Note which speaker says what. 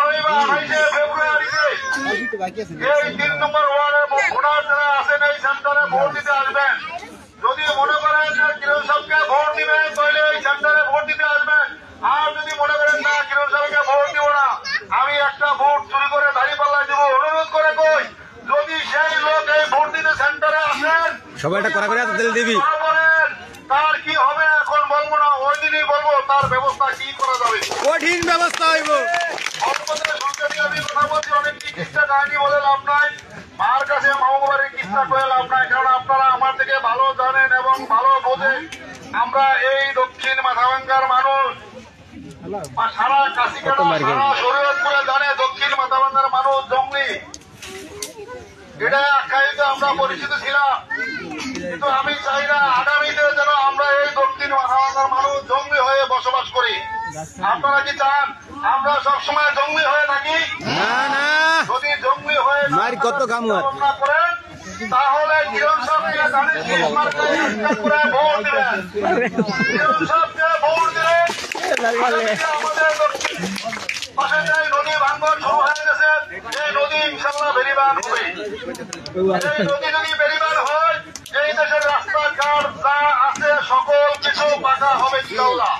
Speaker 1: আগামী 28শে ফেব্রুয়ারিতে এই 3 নম্বর ওয়ার্ডে ভোটার যারা আছেন এই সেন্টারে ভোট দিতে আসবেন। যদি মনে করেন যে কিরণ সাহেবকে ভোট দিবেন তাহলে এই সেন্টারে ভোট দিতে আসবেন। আর যদি মনে করেন না কিরণ সাহেবকে ভোট দিব না, আমি একটা ভোট চুরি করে দাঁড়িপাল্লায় দিব, অনুরোধ করে কই যদি সেই লোক এই ভোট দিতে সেন্টারে আসেন
Speaker 2: সবাই এটা করা করে তেল দিবি,
Speaker 1: তার কি হবে এখন বলবো না, ওই দিনই বলবো তার ব্যবস্থা কি করা যাবে।
Speaker 2: কঠিন ব্যবস্থা হইব।
Speaker 1: আমি কথা বলছি, অনেক চিকিৎসা কাহিনী বলে লাভ নাই, মার কাছে মামাবাড়ির কিস্তা করে লাভ নাই, কারণ আপনারা আমার থেকে ভালো জানেন এবং ভালো বোঝেন। আমরা এই দক্ষিণ মাথাভাঙ্গার মানুষ, সারা কাশিকাটা সারা শরীয়তপুরে জানে দক্ষিণ মাথাভাঙ্গার মানুষ জঙ্গলি, এটা আখ্যায়িত আমরা পরিচিত ছিলাম। কিন্তু আমি চাই না আগামীতে যেন আমরা এই দক্ষিণ মাথাভাঙ্গার মানুষ জঙ্গলি হয়ে বসবাস করি। আপনারা কি চান আমরা সবসময় জঙ্গলি হয়ে থাকি? যদি জঙ্গলি হয়ে
Speaker 2: কত কাম
Speaker 1: করেন তাহলে কিরণ সাহেবকে করে ভোট দিবেন। কিরণ সাহেবকে ভোট দিলে আমাদের দক্ষিণ পাশে যে নদী ভাঙ্গন শুরু হয়ে গেছে, এই নদী ইনশাল্লাহ বেরিবান হবে। এই নদী যদি বেরিবান হয় এই দেশের রাস্তাঘাট যা আছে সকল কিছু পাকা হবে ইনশাল্লাহ।